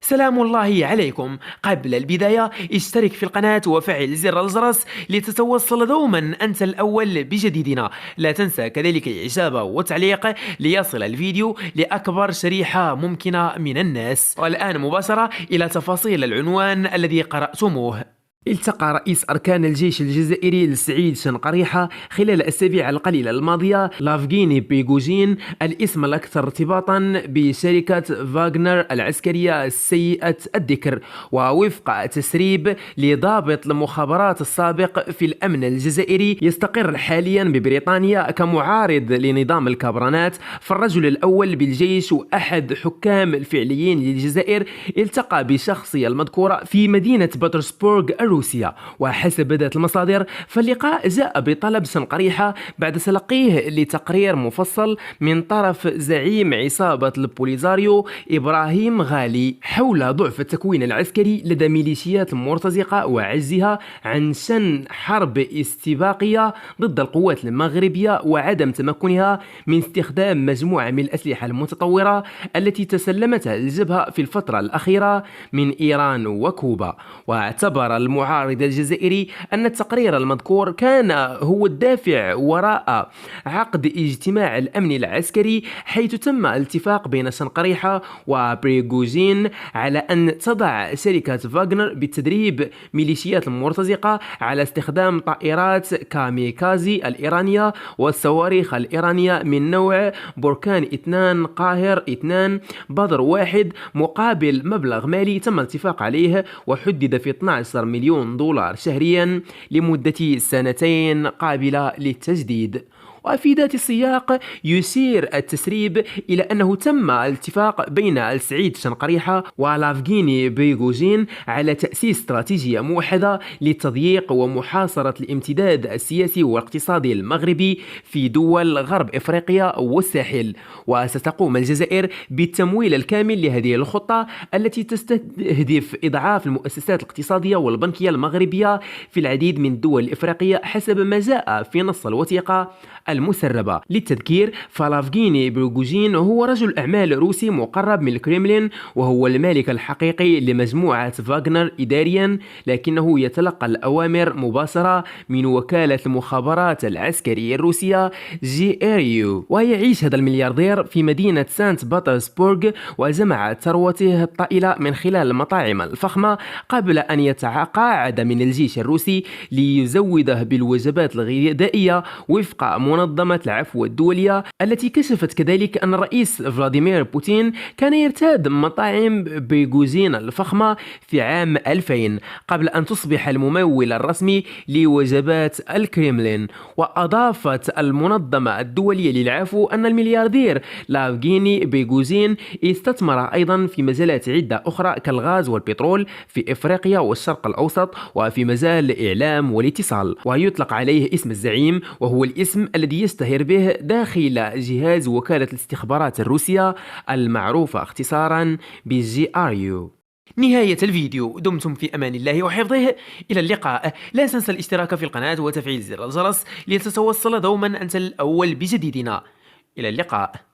سلام الله عليكم. قبل البداية اشترك في القناة وفعل زر الجرس لتتوصل دوما أنت الأول بجديدنا. لا تنسى كذلك الإعجاب والتعليق ليصل الفيديو لأكبر شريحة ممكنة من الناس. والآن مباشرة إلى تفاصيل العنوان الذي قرأتموه. التقى رئيس أركان الجيش الجزائري السعيد شنقريحة خلال الأسابيع القليلة الماضية لافغيني بريغوجين، الاسم الأكثر ارتباطا بشركة فاغنر العسكرية السيئة الذكر، ووفق تسريب لضابط المخابرات السابق في الأمن الجزائري يستقر حاليا ببريطانيا كمعارض لنظام الكابرانات. فالرجل الأول بالجيش وأحد حكام الفعليين للجزائر التقى بشخصية المذكورة في مدينة بطرسبورغ روسيا. وحسب بدات المصادر فاللقاء جاء بطلب شنقريحة بعد تلقيه لتقرير مفصل من طرف زعيم عصابة البوليزاريو إبراهيم غالي حول ضعف التكوين العسكري لدى ميليشيات المرتزقة وعجزها عن شن حرب استباقية ضد القوات المغربية وعدم تمكنها من استخدام مجموعة من الأسلحة المتطورة التي تسلمتها الجبهة في الفترة الأخيرة من إيران وكوبا. واعتبر المعارض الجزائري أن التقرير المذكور كان هو الدافع وراء عقد اجتماع الأمن العسكري، حيث تم الاتفاق بين شنقريحة وبريغوجين على أن تضع شركة فاغنر بالتدريب ميليشيات المرتزقة على استخدام طائرات كاميكازي الإيرانية والصواريخ الإيرانية من نوع بركان 2 قاهر 2 بدر 1 مقابل مبلغ مالي تم الاتفاق عليه وحدد في 12 مليون دولار شهريا لمدة 2 قابلة للتجديد. وفي ذات السياق يشير التسريب إلى أنه تم الاتفاق بين السعيد شنقريحة ولافغيني بريغوجين على تأسيس استراتيجية موحدة لتضييق ومحاصرة الامتداد السياسي والاقتصادي المغربي في دول غرب إفريقيا والساحل. وستقوم الجزائر بالتمويل الكامل لهذه الخطة التي تستهدف إضعاف المؤسسات الاقتصادية والبنكية المغربية في العديد من الدول الإفريقية حسب ما جاء في نص الوثيقة المسربة. للتذكير فلافغيني بريغوجين هو رجل أعمال روسي مقرب من الكريملين، وهو المالك الحقيقي لمجموعة فاغنر إداريا، لكنه يتلقى الأوامر مباشرة من وكالة المخابرات العسكرية الروسية GRU. ويعيش هذا الملياردير في مدينة سانت بطرسبورغ وجمع ثروته الطائلة من خلال المطاعم الفخمة قبل أن يتقاعد من الجيش الروسي ليزوده بالوجبات الغذائية وفق منظمة العفو الدولية، التي كشفت كذلك أن الرئيس فلاديمير بوتين كان يرتاد مطاعم بريغوجين الفخمة في عام 2000 قبل أن تصبح الممول الرسمي لوجبات الكريملين. وأضافت المنظمة الدولية للعفو أن الملياردير لافغيني بريغوجين استثمر أيضا في مجالات عدة أخرى كالغاز والبترول في إفريقيا والشرق الأوسط وفي مجال الإعلام والاتصال. ويطلق عليه اسم الزعيم، وهو الاسم الذي يشتهر به داخل جهاز وكالة الاستخبارات الروسية المعروفة اختصارا BGRU. نهاية الفيديو. دمتم في أمان الله وحفظه. إلى اللقاء. لا تنسى الاشتراك في القناة وتفعيل زر الجرس لتتوصل دوما أنت الأول بجديدنا. إلى اللقاء.